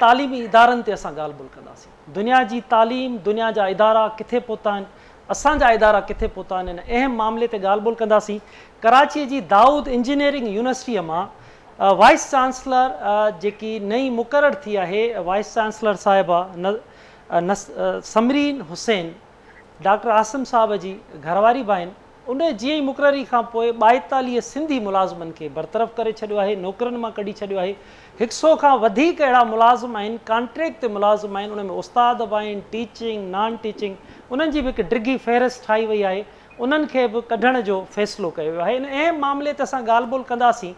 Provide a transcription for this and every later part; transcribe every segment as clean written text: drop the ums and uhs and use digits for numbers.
तालीमी इदारनि ते असां ॻाल्हि ॿोल कंदासीं। दुनिया जी तालीम, दुनिया जा इदारा किथे पहुता आहिनि, असांजा इदारा किथे पहुता आहिनि, इन अहम मामले ते ॻाल्हि ॿोल कंदासीं। कराचीअ जी दाऊद इंजीनियरिंग यूनिवर्सिटीअ मां वाइस चांसलर जेकी नई मुक़ररु थी आहे, वाइस चांसलर साहिबा समरीन हुसैन, डॉक्टर आसिम साहब जी घरवारी बि आहिनि। उन जीअं ई मुक़ररी खां पोइ 42 सिंधी मुलाज़िमनि खे बरतरफ़ करे छॾियो आहे, नौकरनि मां कढी छॾियो आहे। 100 खां वधीक अहिड़ा मुलाज़िम आहिनि, कॉन्ट्रेक्ट ते मुलाज़िम आहिनि, उन में उस्ताद बि आहिनि, टीचिंग, नॉन टीचिंग, उन्हनि जी बि हिकु डिघी फ़हिरिस्त ठाही वई आहे। उन्हनि खे बि कढण जो फ़ैसिलो कयो वियो आहे। इन अहम मामले ते असां ॻाल्हि ॿोल कंदासीं।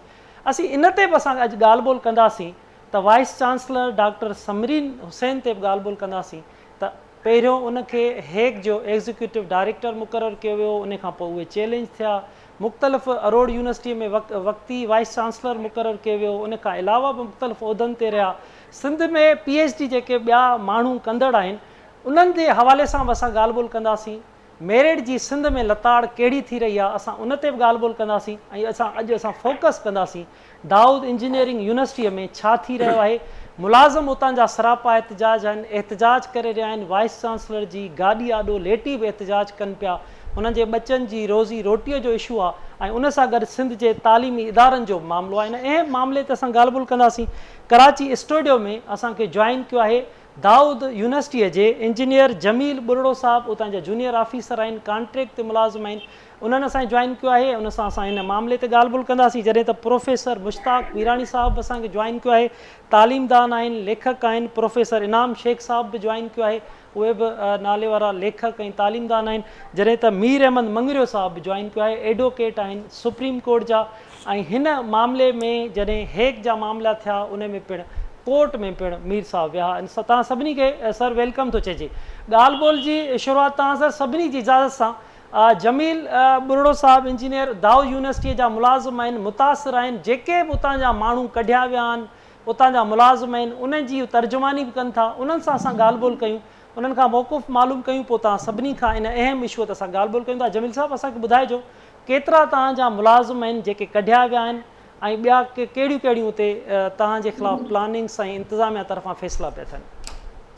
असीं इन ते बि असां अॼु ॻाल्हि ॿोल कंदासीं त wise chancellor doctor Samreen Hussain ते बि ॻाल्हि ॿोल कंदासीं त पहिरियों उनखे हेग जो एग्ज़ीक्यूटिव डायरेक्टर मुक़ररु कयो वियो, उन खां पोइ उहे चैलेंज थिया। मुख़्तलिफ़ अरोड़ यूनिवर्सिटीअ में वक़्ती वाइस चांसलर मुक़ररु कयो वियो, उन खां अलावा बि मुख़्तलिफ़ उहिदनि ते रहिया। सिंध में PhD जेके ॿिया माण्हू कंदड़ आहिनि, उन्हनि जे हवाले सां बि असां ॻाल्हि ॿोल कंदासीं। मेरिट जी सिंध में लताड़ कहिड़ी थी रही आहे, असां उन ते बि ॻाल्हि ॿोल कंदासीं। ऐं अॼु असां फोकस कंदासीं दाऊद इंजीनियरिंग यूनिवर्सिटीअ में छा थी रहियो आहे। मुलाज़िम उतां जा सरापा एहतजाज आहिनि, एहतजाज करे रहिया आहिनि। वाइस चांसलर जी गाॾी आॾो लेटी बि एहतजाज कनि पिया। हुननि जे ॿचनि जी रोज़ी रोटीअ जो इशू आहे, ऐं उन सां गॾु सिंध जे तालीमी इदारनि जो मामिलो आहे। इन अहम मामले ते असां ॻाल्हि ॿोल कंदासीं। कराची स्टूडियो में असांखे जॉइन कयो आहे दाऊद यूनिवर्सिटीअ जे इंजीनियर जमील बुरड़ो साहब, उतां जा जूनियर ऑफिसर आहिनि, कॉन्ट्रेक्ट ते मुलाज़िम आहिनि। उन्हनि असांखे जॉइन कयो आहे, उन सां असां हिन मामले ते ॻाल्हि ॿोल कंदासीं। जॾहिं त प्रोफेसर मुश्ताक मीरानी साहब बि असांखे जॉइन कयो आहे, तालीमदान आहिनि, लेखक आहिनि। प्रोफेसर इनाम शेख साहब बि जॉइन कयो आहे, उहे बि नाले वारा लेखक ऐं तालीमदान आहिनि। जॾहिं त मीर अहमद मंगरियो साहब बि जॉइन कयो आहे, एडवोकेट आहिनि सुप्रीम कोर्ट जा। ऐं हिन मामले में जॾहिं हेग जा मामला थिया, उन में पिणु कोर्ट में पिणु मीर साहब विया। तव्हां सभिनी खे सर वेलकम थो चइजे। ॻाल्हि ॿोल जी शुरूआति तव्हां सर सभिनी जी इजाज़त सां। जमील बुरड़ो साहब इंजीनियर दाऊद यूनिवर्सिटीअ जा मुलाज़िम आहिनि, मुतासिर आहिनि। जेके बि उतां जा माण्हू कढिया विया आहिनि, उतां जा मुलाज़िम आहिनि, उन जी तर्जुमानी बि कनि था। उन्हनि सां असां ॻाल्हि ॿोल कयूं, उन्हनि खां मौक़ुफ़ मालूम कयूं, पोइ तव्हां सभिनी खां इन अहम इशूअ ते असां ॻाल्हि ॿोल कयूं था। जमील साहब, असांखे ॿुधाइजो केतिरा तव्हांजा मुलाज़िम आहिनि जेके कढिया विया आहिनि, ऐं ॿिया कहिड़ियूं कहिड़ियूं उते तव्हांजे ख़िलाफ़ु प्लानिंग्स ऐं इंतिज़ामिया तरफ़ां फ़ैसिला पिया थियनि।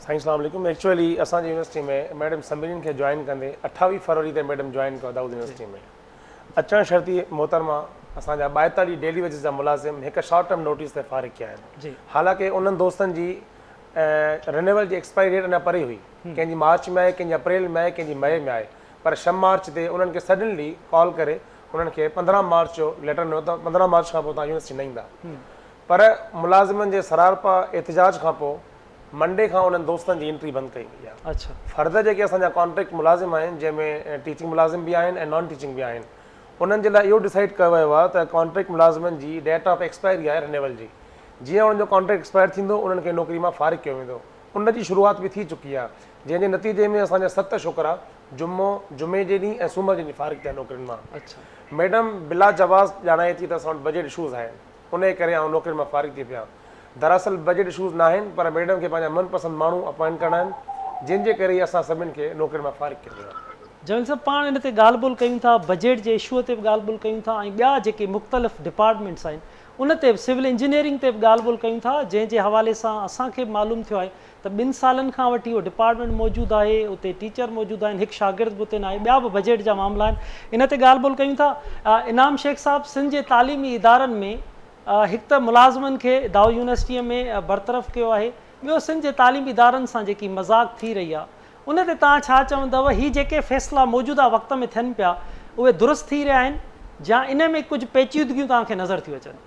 साईं अस्सलाम वालेकुम। एक्चुअली असांजी यूनिवर्सिटी में मैडम समरीन खे जॉइन कंदे 28 फरवरी ते मैडम जॉइन कयो दाऊद यूनिवर्सिटी में। अचणु शर्ती मोहतरमा असांजा 42 डेली वेजिस जा मुलाज़िम हिकु शॉर्ट टर्म नोटिस ते फारिग किया आहिनि। हालांकि उन्हनि दोस्तनि जी रिन्यूअल जी एक्सपायरी डेट अञा परे हुई, कंहिंजी मार्च में आहे, कंहिंजी अप्रैल में आहे, कंहिंजी मई में आहे। पर 6 मार्च ते उन्हनि खे सडनली कॉल करे उन्हनि खे 15 मार्च जो लेटर ॾिनो त 15 मार्च खां पोइ तव्हां यूनिवर्सिटी न ईंदा। पर मुलाज़िमनि जे सरारपा एहतजाज खां पोइ मंडे खां उन्हनि दोस्तनि जी एंट्री बंदि कई वई आहे। अच्छा। फर्दर जेके असांजा कॉन्ट्रेक्ट मुलाज़िम आहिनि, जंहिंमें टीचिंग मुलाज़िम बि आहिनि ऐं नॉन टीचिंग बि आहिनि, उन्हनि जे लाइ इहो डिसाइड कयो वियो आहे त कॉन्ट्रेक्ट मुलाज़िमनि जी डेट ऑफ एक्सपायरी आहे रिन्यूअल जी। जीअं उन्हनि जो कॉन्ट्रेक्ट एक्सपायर थींदो, उन्हनि खे नौकिरी मां फारिग कयो वेंदो। उन जी शुरूआति बि थी चुकी आहे, जंहिंजे नतीजे में असांजा 7 छोकिरा जुमे जे ॾींहुं ऐं सूमर जे ॾींहुं फारिग थिया नौकिरियुनि मां। अच्छा। मैडम बिला जवाज़ ॼाणाए थी त असां वटि बजट इशूज़ आहिनि, उन करे आउं नौकिरियुनि मां फारिग थी पिया। दरअसल बजट इशूज़ न आहिनि, पर मैडम खे पंहिंजा मनपसंद माण्हू अपॉइंट करणा आहिनि, जंहिंजे करे असां सभिनि खे नौकिरियुनि मां फारिग कयो आहे। जमील साहब, पाण इन ते ॻाल्हि ॿोल कयूं था, बजट जे इशूअ ते बि ॻाल्हि ॿोल कयूं था, ऐं ॿिया जेके मुख़्तलिफ़ डिपार्टमेंट्स आहिनि उन ते बि, सिविल इंजीनियरिंग ते बि ॻाल्हि ॿोल कयूं था, जंहिंजे हवाले सां असांखे मालूम थियो आहे त 2 सालनि खां वठी उहो डिपार्टमेंट मौजूदु आहे, उते टीचर मौजूदु आहिनि, हिकु शागिर्द बि उते न आहे, ॿिया बि बजट जा मामला आहिनि। इन ते ॻाल्हि ॿोल कयूं था। इनाम शेख साहब, सिंध जे तालीमी इदारनि में हिकु त मुलाज़िमनि खे दाऊद यूनिवर्सिटीअ में बरतरफ़ कयो आहे, ॿियो सिंध जे तालीमी इदारनि सां जेकी मज़ाक़ थी रही आहे उन ते तव्हां छा चवंदव? हीअ जेके फ़ैसिला मौजूदा वक़्त में थियनि पिया, उहे दुरुस्त थी रहिया आहिनि या इन में कुझु पेचीदगियूं तव्हांखे नज़र थियूं अचनि?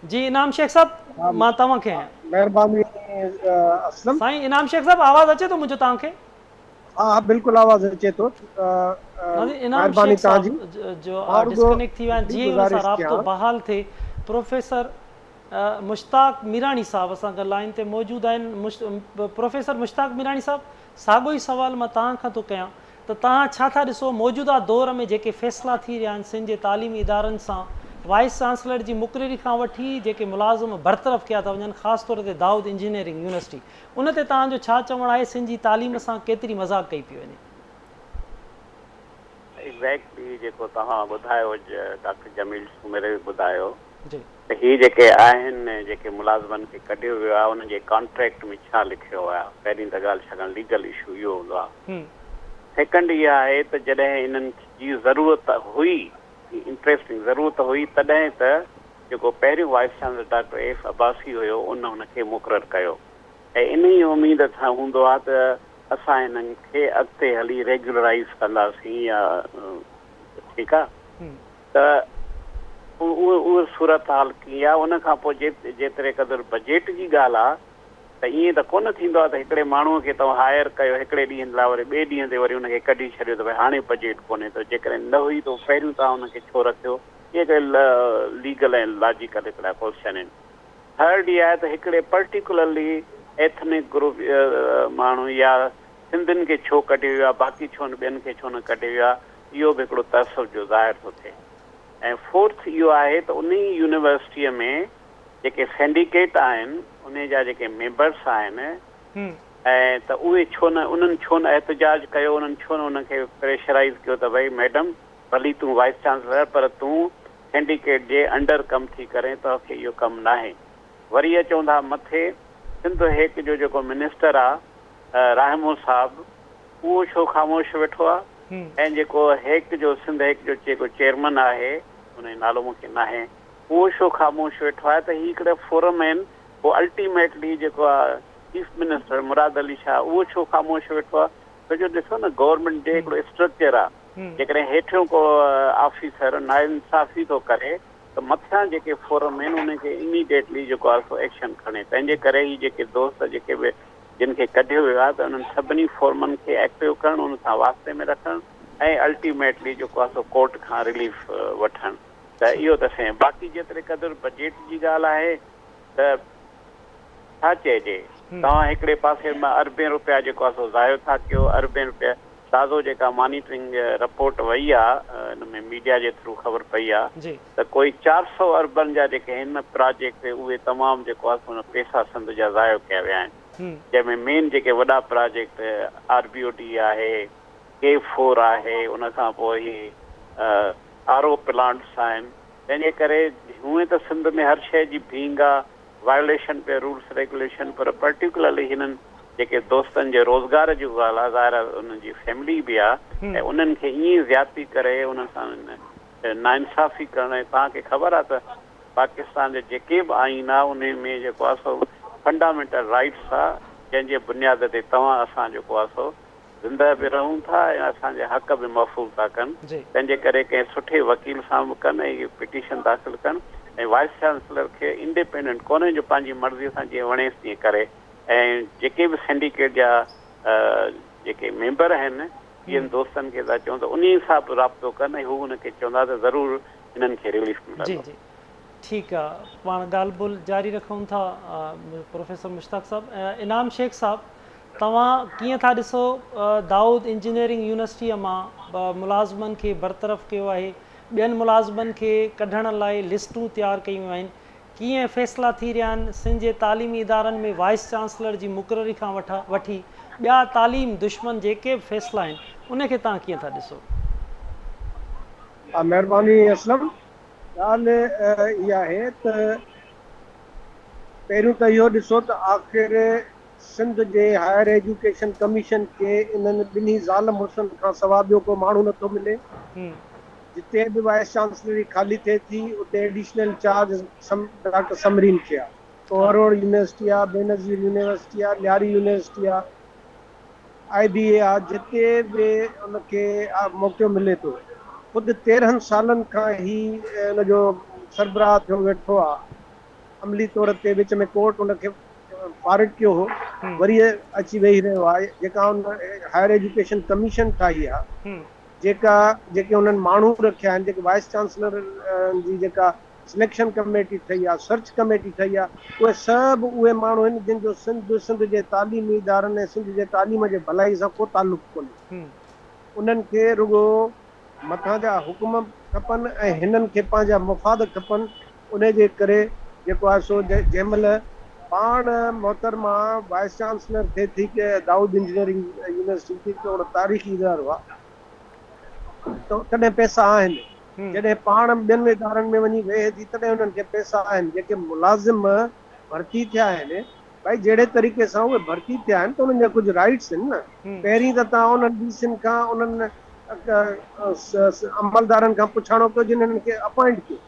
जी इनाम शेख साहब, मां तव्हांखे आहियां। महिरबानी साईं इनाम शेख साहब, आवाज़ अचे थो मुंहिंजो तव्हांखे? हा बिल्कुलु आवाज़ अचे थो। इनाम शेख साहब जो डिस्कनेक्ट थी विया आहिनि। जीअं हुन सां राब्तो बहाल थिए, प्रोफेसर मुश्ताक मीरानी साहब असां गॾु लाइन ते मौजूदु आहिनि। प्रोफेसर मुश्ताक मीरानी साहब, साॻियो ई सवाल मां तव्हां खां थो कयां त तव्हां छा था ॾिसो मौजूदा दौर में जेके फ़ैसिला थी रहिया आहिनि सिंध जे तालीमी इदारनि सां, वाइस चांसलर जी मुक़ररी खां वठी जेके मुलाज़िम बरतरफ़ कया था वञनि, ख़ासि तौर ते दाऊद इंजीनियरिंग यूनिवर्सिटी, उन ते तव्हांजो छा चवणु आहे? सिंध जी तालीम सां केतिरी मज़ाक़ कई पई वञे? एग्ज़ैक्टली जेको तव्हां ॿुधायो, डॉक्टर जमील सुमेर ॿुधायो, त ही जेके आहिनि जेके मुलाज़िमनि खे कढियो वियो आहे उन्हनि जे कॉन्ट्रैक्ट में छा लिखियो आहे? पहिरीं त ॻाल्हि छाकाणि लीगल इशू इहो हूंदो आहे। सेकंड इहा आहे त जॾहिं इन्हनि जी ज़रूरत हुई, इंट्रस्टिंग ज़रूरत हुई, तॾहिं त जेको पहिरियों wise chancellor doctor F Abbasi हुयो उन हुनखे मुक़ररु कयो ऐं इन ई उमेद सां हूंदो आहे त असां हिननि खे अॻिते हली रेगुलराइज़ कंदासीं या ठीकु आहे। त उहा सूरत हाल कीअं आहे? उन खां पोइ जेतिरे क़दुरु बजेट जी ॻाल्हि आहे त ईअं त कोन थींदो आहे त हिकिड़े माण्हूअ खे तव्हां हायर कयो हिकिड़े ॾींहं लाइ, वरी ॿिए ॾींहं ते वरी हुनखे कढी छॾियो त भई हाणे बजेट कोन्हे, त जेकॾहिं न हुई त पहिरियों तव्हां हुनखे छो रखियो? इहे हिकिड़े लीगल ऐं लॉजिकल हिकिड़ा क्वेश्चन आहिनि। थर्ड इहा आहे त हिकिड़े पर्टिकुलरली एथनिक ग्रुप माण्हू या सिंधियुनि खे छो कढियो वियो आहे, बाक़ी छो न ॿियनि खे छो न कढियो वियो आहे, इहो बि हिकिड़ो तसव जो ज़ाहिर थो थिए। ऐं फोर्थ इहो आहे त उन यूनिवर्सिटीअ में जेके सिंडिकेट आहिनि उन जा जेके मेंबर्स आहिनि ऐं त उहे छो न उन्हनि छो न एहतजाज कयो, उन्हनि छो न उनखे प्रेशराइज़ कयो त भई मैडम भली तूं वाइस चांसलर पर तूं सिंडिकेट जे अंडर कमु थी करे तोखे इहो कमु न आहे। वरी इहे चवंदा मथे सिंध हेक जो जेको मिनिस्टर आहे रहमो साहब उहो छो ख़ामोश वेठो आहे ऐं जेको हेक जो सिंध हेक जो जेको चेयरमैन आहे उन जो नालो मूंखे न आहे उहो छो ख़ामोश वेठो आहे? त ही हिकिड़ा फोरम आहिनि, पोइ अल्टीमेटली जेको आहे चीफ मिनिस्टर मुराद अली शाह उहो छो ख़ामोश वेठो आहे? छो जो ॾिसो न गवर्नमेंट जे हिकिड़ो स्ट्रक्चर आहे, जेकॾहिं हेठियों को ऑफिसर नाइंसाफ़ी थो करे त मथियां जेके फोरम आहिनि उनखे इमीडिएटली जेको आहे सो एक्शन खणे। तंहिंजे करे ही जेके दोस्त जेके बि जिन खे कढियो वियो आहे त उन्हनि सभिनी फोरमनि खे एक्टिव करणु, उन सां वास्ते में रखणु ऐं अल्टीमेटली जेको आहे सो कोर्ट खां रिलीफ वठणु। त इहो त शइ बाक़ी जेतिरे क़दुरु बजेट जी ॻाल्हि आहे त छा चइजे, तव्हां हिकिड़े पासे मां अरबें रुपया जेको आहे सो ज़ायो था कयो, अरबें रुपया ताज़ो जेका मॉनिटरिंग रिपोर्ट वई आहे हिन में मीडिया जे थ्रू ख़बर पई आहे त कोई 400 अरबनि जा जेके हिन प्रोजेक्ट उहे तमामु जेको आहे सो पैसा सिंध जा ज़ायो कया विया आहिनि, जंहिंमें मेन जेके वॾा प्रोजेक्ट RBOD आहे, K4 आहे, उन खां पोइ ही RO प्लांट्स आहिनि। तंहिंजे करे हूअं त सिंध में हर शइ जी भींग आहे, वायोलेशन पे रूल्स रेगुलेशन, पर पर्टिकुलरली हिननि जेके दोस्तनि जे रोज़गार जी ॻाल्हि आहे, ज़ाहिर आहे उन्हनि जी फैमिली बि आहे ऐं उन्हनि खे ईअं ज़्यादती करे उन सां नाइंसाफ़ी करणु। तव्हांखे ख़बर आहे त पाकिस्तान जे जेके बि आइन आहे उन में जेको आहे सो फंडामेंटल राइट्स आहे, जंहिंजे बुनियाद ते तव्हां असां जेको आहे सो ज़िंदह बि रहूं था ऐं असांजे हक़ बि महफ़ूज़ था कनि। तंहिंजे करे कंहिं सुठे वकील सां बि कनि ऐं पिटीशन दाख़िल कनि ऐं वाइस चांसलर खे इंडिपेंडेंट कोन्हे जो पंहिंजी मर्ज़ीअ सां जीअं वणेसि तीअं करे ऐं जेके बि सिंडिकेट जा जेके मेंबर आहिनि इन दोस्तनि खे था चऊं त उन सां बि राब्तो कनि ऐं हू हुनखे चवंदा त ज़रूरु हिननि खे रिलीफ मिलंदो। ठीकु आहे, पाण ॻाल्हि ॿोल जारी रखूं था। प्रोफेसर मुश्ताक साहब, इनाम शेख साहब, तव्हां कीअं था ॾिसो दाऊद इंजीनियरिंग यूनिवर्सिटीअ मां मुलाज़िमनि खे बरतरफ़ कयो आहे, ॿियनि मुलाज़िमनि खे कढण लाइ लिस्टूं तयारु कयूं आहिनि, कीअं फ़ैसिला थी रहिया आहिनि सिंध जे तालीमी इदारनि में वाइस चांसलर जी मुक़ररी खां वठी ॿिया तालीम दुश्मन जेके बि फ़ैसिला आहिनि उनखे तव्हां कीअं था ॾिसो? महिरबानी असलम। ॻाल्हि इहा आहे त पहिरियों त इहो ॾिसो त आख़िर सिंध जे हायर एजुकेशन कमीशन खे इन्हनि ॿिन्ही ज़ालम मुड़ुसनि खां सवाइ ॿियो को माण्हू नथो मिले। जिते बि वाइस चांसलरी खाली थिए थी उते एडिशनल इंचार्ज डॉक्टर समरीन खे आहे, कोहरोड यूनिवर्सिटी आहे, बेनज़ीर यूनिवर्सिटी आहे, लियारी यूनिवर्सिटी आहे, IBA आहे, जिते बि उनखे मौक़ो मिले थो। ख़ुदि 13 सालनि खां ई उनजो सरबराह थियो वेठो आहे, अमली तौर ते विच में कोर्ट उनखे फारिग कयो हो, वरी अची वेही रहियो आहे। जेका उन हायर एजुकेशन कमीशन ठाही आहे, जेके उन्हनि माण्हू रखिया आहिनि, जेके वाइस चांसलर जी जेका सिलेक्शन कमेटी ठही आहे, सर्च कमेटी ठही आहे, उहे सभु उहे माण्हू आहिनि जिन जो सिंध जे तालीमी इदारनि ऐं सिंध जे तालीम जे भलाई सां को तालुक़ कोन्हे। उन्हनि खे रुगो मथां जा हुकुम खपनि ऐं हिननि खे पंहिंजा मुफ़ाद खपनि। उन जे करे जेको आहे सो जंहिं महिल पाण मोहतरमा वाइस चांसलर थिए थी की दाऊद इंजीनियरिंग यूनिवर्सिटी हिकिड़ो तारीख़ी इदारो आहे, त तॾहिं पैसा आहिनि, जॾहिं पाण ॿियनि इदारनि में वञी वेहे थी तॾहिं उन्हनि खे पैसा आहिनि जेके मुलाज़िम भर्ती थिया आहिनि भाई जहिड़े तरीक़े सां उहे भर्ती थिया आहिनि त उन्हनि जा कुझु राइट्स आहिनि न। पहिरीं त तव्हां उन्हनि डीसीनि खां उन्हनि अमलदारनि खां पुछाणो कयो जिन्हनि खे अपॉइंट कयो।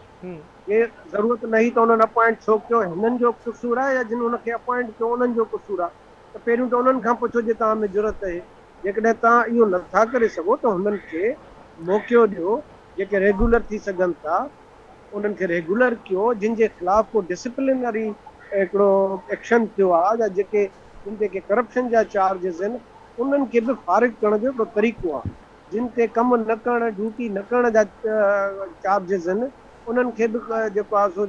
ये ज़रूरत न हुई त उन्हनि अपॉइंट छो कयो, हिननि जो कसूर आहे या जिन उनखे अपॉइंट कयो उन्हनि जो कसूर आहे? त पहिरियों त उन्हनि खां पुछो जे तव्हां में ज़रूरत आहे। जेकॾहिं तव्हां इहो नथा करे सघो त हुननि खे मौक़ो ॾियो जेके रेगुलर थी सघनि था उन्हनि खे रेगुलर कयो। जिन जे ख़िलाफ़ को डिसिप्लिनरी हिकिड़ो एक्शन थियो आहे या जिन ते करप्शन जा चार्जिस आहिनि उन्हनि खे बि फारिग करण जो हिकिड़ो तरीक़ो आहे। जिन ते कमु न करणु ड्यूटी न करण जा चार्जिस आहिनि उन्हनि खे बि जेको आहे सो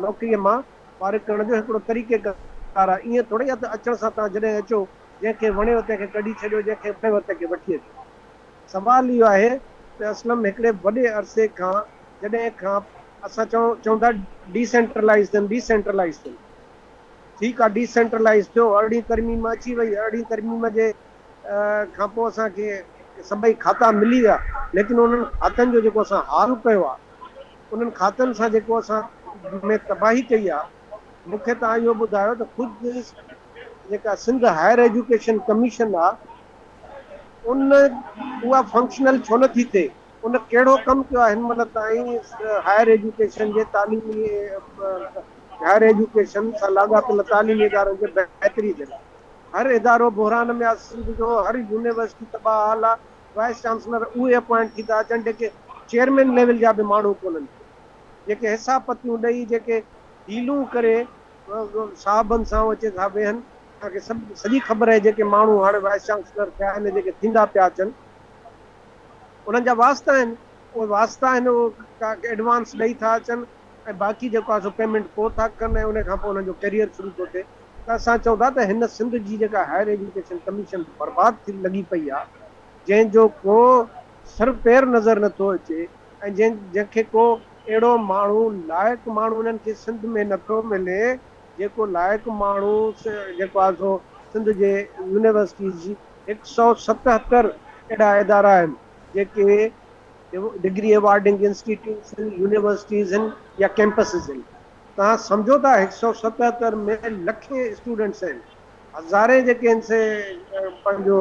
नौकरीअ मां फारिग करण जो हिकिड़ो तरीक़ेकार आहे। ईअं थोरी आहे त अचण सां तव्हां जॾहिं अचो जंहिंखे वणेव तंहिंखे कढी छॾियो, जंहिंखे वणेव तंहिंखे वठी अचो। सवाल इहो आहे त असलम हिकिड़े वॾे अरसे खां जॾहिं खां असां चऊं था डिसेंट्रलाइज़ थियनि, ठीकु आहे डिसेंट्रलाइज़ थियो, 18वीं तरमीम अची वई, 18वीं तरमीम जे खां पोइ असांखे सभई खाता मिली विया, लेकिन उन्हनि खातनि जो जेको असां हाल कयो आहे उन्हनि खातनि सां जेको असां में तबाही कई आहे, मूंखे तव्हां इहो ॿुधायो त ख़ुदि जेका सिंध हायर एजुकेशन कमीशन आहे उहा फंक्शनल छो नथी थिए? उन कहिड़ो कमु कयो आहे हिन महिल ताईं हायर एजुकेशन जे तालीमी हायर एजुकेशन सां लाॻापियल तालीमी इदारनि जे बहितरी जे लाइ? हर इदारो बहरान में आहे सिंध जो, हर यूनिवर्सिटी तबाह हाल आहे। वाइस चांसलर उहे अपॉइंट थी था अचनि जेके चेयरमैन लेवल जा बि माण्हू कोन्हनि, जेके हिसाब पतियूं ॾेई जेके डीलूं करे साहबनि सां अचे था वेहनि। तव्हांखे सॼी ख़बर आहे जेके माण्हू हाणे वाइस चांसलर थिया आहिनि जेके थींदा पिया अचनि उन्हनि जा वास्ता आहिनि, उहे वास्ता आहिनि उहो का एडवांस ॾेई था अचनि ऐं बाक़ी जेको आहे सो पेमेंट पोइ था कनि ऐं उन खां पोइ उन्हनि जो कैरियर शुरू थो थिए। त असां चऊं था त हिन सिंध जी जेका हायर एजुकेशन कमीशन बर्बाद थी लॻी पई आहे, जंहिंजो को सर पैर नज़र नथो अचे ऐं जंहिंखे को अहिड़ो माण्हू लाइक़ु माण्हू उन्हनि खे सिंध में नथो मिले जेको लाइक़ु माण्हू जेको आहे सो सिंध जे यूनिवर्सिटीज़ जी 177 अहिड़ा इदारा आहिनि जेके डिग्री अवार्डिंग इंस्टीट्यूट्स आहिनि, यूनिवर्सिटीज़ आहिनि या कैंपसिस आहिनि। तव्हां सम्झो था 177 में लखे स्टूडेंट्स आहिनि, हज़ारे जेके आहिनि से पंहिंजो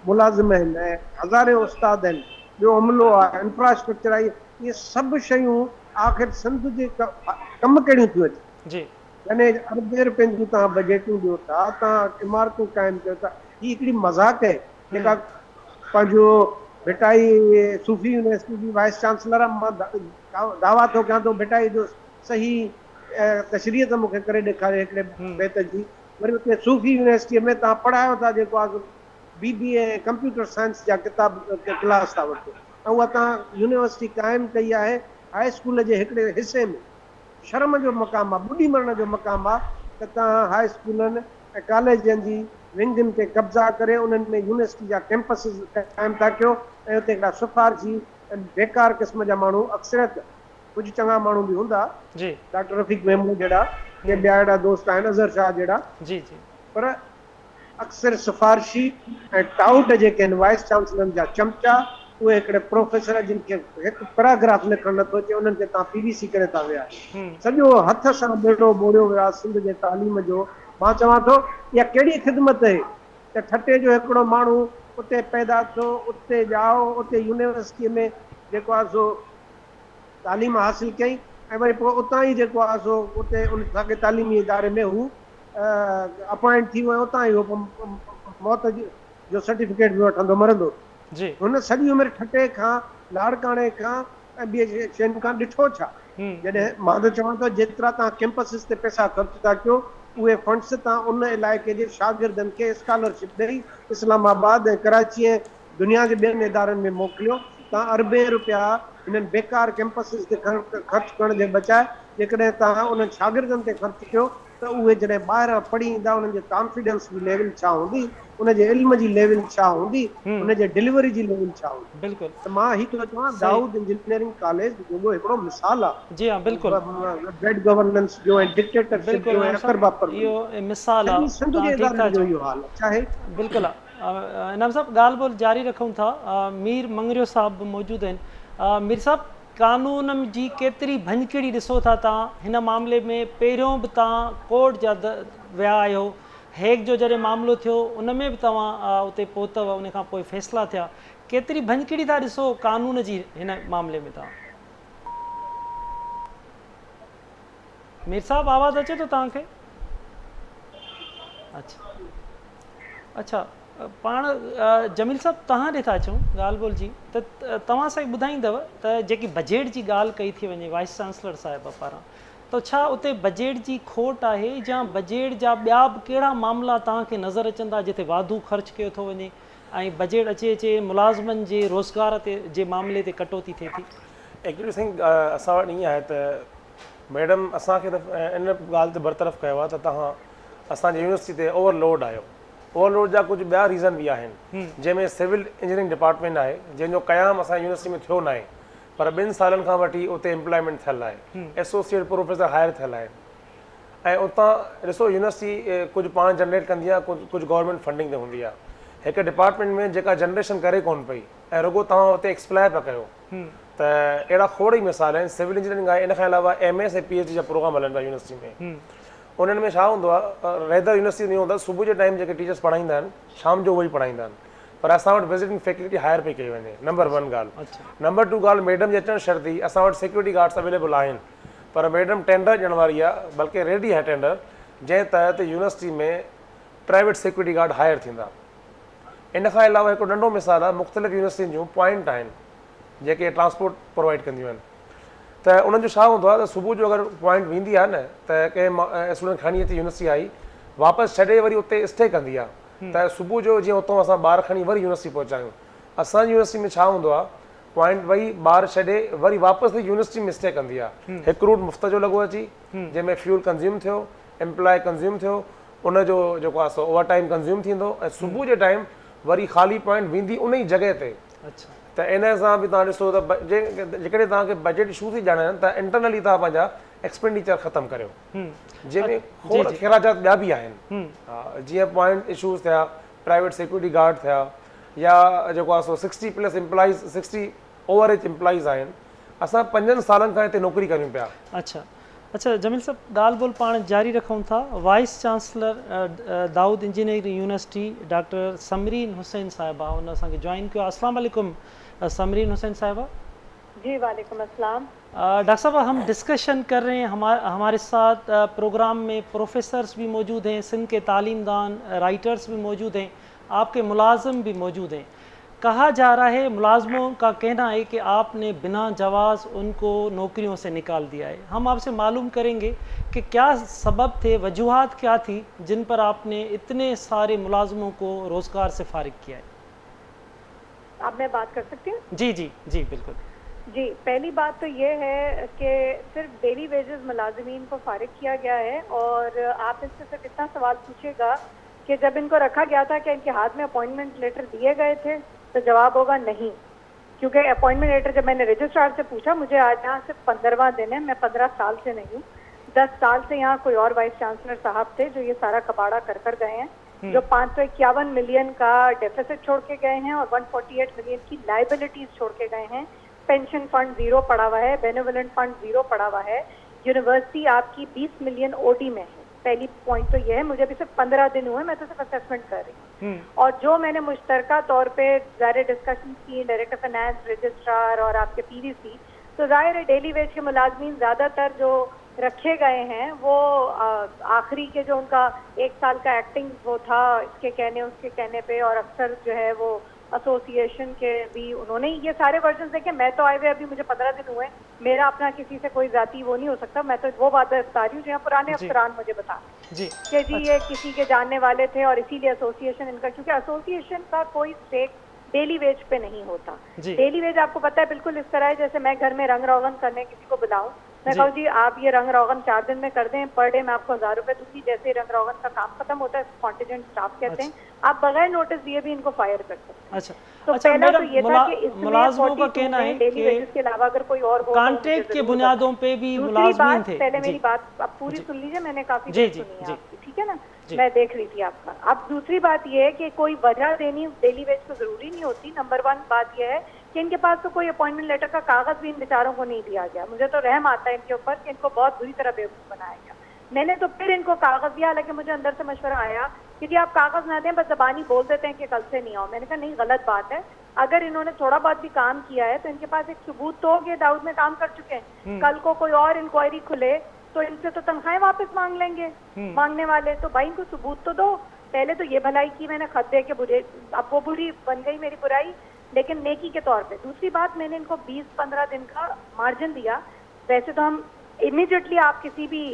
मुलाज़िम आहिनि ऐं हज़ारे उस्ताद आहिनि, ॿियो अमलो आहे, इंफ्रास्ट्रक्चर आहे। इहे सभु शयूं आख़िर सिंध जे कमु कहिड़ियूं थियूं अचनि? यानी अरबे रुपयनि जूं तव्हां बजटूं ॾियो था, तव्हां इमारतूं क़ाइमु कयो था। हीअ हिकिड़ी मज़ाक़ आहे जेका पंहिंजो भिटाई सूफ़ी यूनिवर्सिटी जी वाइस चांसलर आहे। मां दावा थो कयां थो भिटाई जो सही तशरीह त मूंखे करे ॾेखारे हिकिड़े बैत जी। वरी उते सूफ़ी यूनिवर्सिटीअ में तव्हां पढ़ायो था जेको आहे BBA कंप्यूटर साइंस जा किताब क्लास था वठो ऐं उहा तव्हां यूनिवर्सिटी क़ाइमु कई आहे हाई स्कूल जे हिकिड़े हिसे में। शर्म जो मक़ाम आहे, ॿुॾी मरण जो मक़ाम आहे त तव्हां हाई स्कूलनि ऐं कॉलेजनि जी विंगनि ते कब्ज़ा करे उन्हनि में यूनिवर्सिटी जा कैंपसिस क़ाइमु था कयो ऐं उते हिकिड़ा सिफ़ारशी ऐं बेकार क़िस्म जा माण्हू, अक्सरियत कुझु चङा माण्हू बि हूंदा, डॉक्टर रफ़ीक मेमू जहिड़ा या ॿिया अहिड़ा दोस्त आहिनि, अज़हर शाह जहिड़ा, पर अक्सर सिफ़ारशी ऐं टाउट जेके आहिनि वाइस चांसलरनि जा चमचा, उहे हिकिड़े प्रोफेसर जिन खे हिकु पैराग्राफ लिखणु नथो अचे उन्हनि खे तव्हां PVC करे था विया। सॼो हथ सां बेड़ो ॿोड़ियो वियो आहे सिंध जे तालीम जो। मां चवां थो इहा कहिड़ी ख़िदमत आहे त ठटे जो हिकिड़ो माण्हू उते पैदा थियो, उते ॼाओ, उते यूनिवर्सिटीअ में जेको आहे सो तालीम हासिलु कई ऐं वरी पोइ उतां ई जेको आहे सो उते उन साॻे तालीमी इदारे में हू अपॉइंट थी वियो, उतां ई उहो मौत जो सर्टिफिकेट बि वठंदो मरंदो। हुन सॼी उमिरि ठटे खां लाड़काणे खां ऐं ॿिए शयुनि खां ॾिठो छा? जॾहिं मां त चवां थो जेतिरा तव्हां कैंपसिस ते पैसा ख़र्च था कयो उहे फंड्स तव्हां उन इलाइक़े जे शागिर्दनि खे स्कॉलरशिप ॾेई इस्लामाबाद ऐं कराची ऐं दुनिया जे ॿियनि इदारनि में मोकिलियो। तव्हां अरबे रुपया हिननि बेकार कैंपसिस ते ख़र्च करण जे बचाए जेकॾहिं तव्हां उन्हनि शागिर्दनि ते ख़र्च कयो त उहे जॾहिं ॿाहिरां पढ़ी ईंदा उन्हनि जे कॉन्फिडेंस जी लेवल छा हूंदी, उनजे इल्म जी लेवल छा हूंदी, उनजे डिलीवरी जी लेवल छा हूंदी। बिल्कुलु त मां ही थो चवां दाऊद इंजीनियरिंग कॉलेज जो हिकिड़ो मिसाल आहे। जी हाँ, बिल्कुलु बैड गवर्नेंस जो ऐं डिक्टेटरशिप जो ऐं अकरबापर इहो मिसाल आहे। सिंध जे इदारे जो इहो हाल आहे। बिल्कुलु आहे। इनाम साहब ॻाल्हि ॿोल जारी रखूं था। मीर मंगरियो साहब मौजूदु आहिनि। मीर साहब कानून जी केतिरी भंजकिड़ी ॾिसो था तव्हां हिन मामले में। पहिरियों बि तव्हां कोर्ट जा विया आहियो, हेग जो जॾहिं मामिलो थियो उन में बि तव्हां उते पहुतव, उन खां पोइ फ़ैसिला थिया। केतिरी भंजकिड़ी था ॾिसो कानून जी हिन मामले में तव्हां? मीर साहब आवाज़ अचे तो तव्हांखे? अच्छा अच्छा, पाण जमील साहब तव्हां ॾे था अचूं ॻाल्हि ॿोल जी, त तव्हां असांखे ॿुधाईंदव त जेकी बजट जी ॻाल्हि कई थी वञे वाइस चांसलर साहिब पारां, त छा उते बजट जी खोट आहे या बजट जा ॿिया बि कहिड़ा मामला तव्हांखे नज़र अचनि था जिते वाधू ख़र्च कयो थो वञे ऐं बजट अचे मुलाज़िमनि जे रोज़गार ते जे मामले ते कटौती थिए थी? एक्चुअली सिंह असां वटि ईअं आहे त मैडम असांखे त इन ॻाल्हि ते बरतरफ़ कयो आहे त तव्हां असांजी यूनिवर्सिटी ते ओवरलोड आहियो। ओवरलोड जा कुझु ॿिया रीज़न बि आहिनि, जंहिंमें सिविल इंजीनियरिंग डिपार्टमेंट आहे जंहिंजो क़याम असांजी यूनिवर्सिटी में थियो न आहे, पर 2 सालनि खां वठी उते एम्प्लॉयमेंट थियल आहे, एसोसिएट प्रोफेसर हायर थियल आहे। ऐं उतां ॾिसो यूनिवर्सिटी कुझु पाण जनरेट कंदी आहे, कुझु गवर्नमेंट फंडिंग ते हूंदी आहे। हिकु डिपार्टमेंट में जेका जनरेशन करे कोन पई ऐं रुॻो तव्हां उते एक्सप्लाय पिया कयो, त अहिड़ा खोड़ ई मिसाल आहिनि। सिविल इंजीनियरिंग आहे, इन खां अलावा MS ऐं PhD जा प्रोग्राम हलनि था यूनिवर्सिटी में। उन्हनि में छा हूंदो आहे, रेदर यूनिवर्सिटी में हूंदो आहे सुबुह जे टाइम जेके टीचर्स पढ़ाईंदा आहिनि शाम जो उहो ई पढ़ाईंदा आहिनि, पर असां वटि विज़िटिंग फैकल्टी हायर पई कई वञे। नंबर 1 ॻाल्हि। नंबर 2 ॻाल्हि, मैडम जी अचणु शर्ती असां वटि सिक्योरिटी गार्ड्स अवेलेबल आहिनि, पर मैडम टेंडर ॾियण वारी आहे, बल्कि रेडी आहे टेंडर, जंहिं तहत यूनिवर्सिटी में प्राइवेट सिक्योरिटी गार्ड हायर थींदा। इन खां अलावा हिकिड़ो नंढो मिसाल आहे, मुख़्तलिफ़ यूनिवर्सिटियुनि जूं पॉइंट आहिनि जेके ट्रांसपोर्ट प्रोवाइड कंदियूं आहिनि, त उन्हनि जो छा हूंदो आहे त सुबुह जो अगरि पॉइंट वेंदी आहे न त कंहिं स्टूडेंट खणी अची यूनिवर्सिटी आई, वापसि छॾे वरी उते स्टे कंदी आहे, त सुबुह जो जीअं उतां असां ॿार खणी वरी यूनिवर्सिटी पहुचायूं। असांजी यूनिवर्सिटी में छा हूंदो आहे, पॉइंट वई ॿार छॾे वरी वापसि यूनिवर्सिटी में स्टे कंदी आहे। हिकु रूट मुफ़्त जो लॻो अची, जंहिंमें फ्यूल कंज़्यूम थियो, एम्प्लॉय कंज़्यूम थियो, उनजो जेको आहे सो ओवर टाइम कंज़्यूम थींदो, ऐं सुबुह जे टाइम वरी ख़ाली पॉइंट वेंदी उन ई जॻह ते। त इन सां बि तव्हां ॾिसो त जेकॾहिं तव्हांखे बजट इशू थी ॼाणनि त इंटरनली तव्हां पंहिंजा एक्सपेंडिचर ख़तमु करियो, जंहिंमें खोड़ ख़राजात ॿिया बि आहिनि। जीअं पॉइंट इशूज़ थिया, प्राइवेट सिक्योरिटी गार्ड थिया, या जेको आहे सो 60+ एम्प्लॉइज़ 60 ओवर एज एम्प्लॉइज़ आहिनि। असां 5 सालनि खां हिते नौकिरी करियूं पिया। अच्छा अच्छा, जमील साहब ॻाल्हि ॿोल पाण जारी रखूं था। Vice chancellor Dawood engineering university doctor Samreen Hussain साहिबा उन असांखे ज्वाइन किया। अस्सलाम वालेकुम समरीन हुसैन साहिबा। जी वालेकुम अस्सलाम। डॉक्टर साहब, हम डिस्कशन कर रहे हैं, हमारे साथ प्रोग्राम में प्रोफेसर्स भी मौजूद हैं, सिंध के तालीमदान राइटर्स भी मौजूद हैं, आपके मुलाजिम भी मौजूद हैं। कहा जा रहा है, मुलाजमों का कहना है कि आपने बिना जवाज़ उनको नौकरियों से निकाल दिया है। हम आपसे मालूम करेंगे कि क्या सबब थे, वजूहात क्या थी जिन पर आपने इतने सारे मुलाजमों को रोज़गार से फारिग किया है। अब मैं बात कर सकती हूँ? जी जी जी बिल्कुल जी। पहली बात तो ये है कि सिर्फ डेली वेजेस मुलाजिमीन को फारिग किया गया है, और आप इससे सिर्फ इतना सवाल पूछेगा कि जब इनको रखा गया था कि इनके हाथ में अपॉइंटमेंट लेटर दिए गए थे, तो जवाब होगा नहीं, क्योंकि अपॉइंटमेंट लेटर जब मैंने रजिस्ट्रार से पूछा, मुझे आज यहाँ सिर्फ 15वां दिन है, मैं 15 साल से नहीं हूँ, 10 साल से यहाँ कोई और वाइस चांसलर साहब थे जो ये सारा कबाड़ा कर गए हैं, जो 551 मिलियन का डेफिसिट छोड़ के गए हैं और 148 मिलियन की लाइबिलिटीज छोड़ के गए हैं। पेंशन फंड 0 पड़ा हुआ है, बेनिवोलेंट फंड 0 पड़ा हुआ है, यूनिवर्सिटी आपकी 20 मिलियन OD में है। पहली पॉइंट तो ये है, मुझे अभी सिर्फ 15 दिन हुए, मैं तो सिर्फ असेसमेंट कर रही हूँ। और जो मैंने मुश्तरका तौर पे ज़ाहिर डिस्कशन की डायरेक्टर फाइनेंस, रजिस्ट्रार और आपके PVC, तो ज़ाहिर है डेली वेज के मुलाजमीन ज़्यादातर जो रखे गए हैं वो आखिरी के जो उनका 1 साल का एक्टिंग वो था, इसके कहने उसके कहने पे, और अक्सर जो है वो एसोसिएशन के भी उन्होंने ये सारे वर्जन देखे। मैं तो आए हुए अभी मुझे 15 दिन हुए, मेरा अपना किसी से कोई जाती वो नहीं हो सकता। मैं तो वो बात बता रही हूँ जो पुराने अफसरान मुझे बता कि जी ये किसी के जानने वाले थे और इसीलिए एसोसिएशन इनका, क्योंकि एसोसिएशन का कोई स्टेक डेली वेज पे नहीं होता। डेली वेज आपको पता है बिल्कुल इस तरह है जैसे मैं घर में रंग रोगन करने किसी को बुलाऊं, मैं कहूँ जी आप ये रंग रोगन 4 दिन में कर दें, पर डे मैं आपको 1000 रुपए दूंगी। जैसे ही रंग रोगन का काम खत्म होता है, कॉन्टिजेंट स्टाफ कहते हैं, आप बगैर नोटिस दिए भी इनको फायर कर सकते हैं। अच्छा तो अच्छा, पहला तो ये था कि इसमें मुलाजमों का कहना है डेली वेजेस के अलावा अगर कोई और हो कॉन्ट्रैक्ट के बुनियादों पे भी मुलाजमीन थे। पहले मेरी बात आप पूरी सुन लीजिए, मैंने काफी सुनी है आपकी, ठीक है ना, मैं देख रही थी आपका। अब दूसरी बात ये है कि कोई वजह देनी डेली वेज को जरूरी नहीं होती। नंबर 1 बात यह है कि इनके पास तो कोई अपॉइंटमेंट लेटर का कागज भी इन बेचारों को नहीं दिया गया। मुझे तो रहम आता है इनके ऊपर कि इनको बहुत बुरी तरह बेवकूफ बनाया गया। मैंने तो फिर इनको कागज दिया, हालांकि मुझे अंदर से मशवरा आया कि जी आप कागज ना दें, बस जबानी बोल देते हैं कि कल से नहीं आओ। मैंने कहा नहीं, गलत बात है। अगर इन्होंने थोड़ा बहुत भी काम किया है तो इनके पास एक सबूत तो हो, दाऊद में काम कर चुके हैं। कल को कोई और इंक्वायरी खुले तो इनसे तो तनख्वाहें वापस मांग लेंगे मांगने वाले। तो भाई इनको सबूत तो दो। पहले तो ये भलाई की मैंने खत दे के बुरे, अब वो बुरी बन गई मेरी बुराई, लेकिन नेकी के तौर पे। दूसरी बात, मैंने इनको 20-15 दिन का मार्जिन दिया। वैसे तो हम इमीडिएटली, आप किसी भी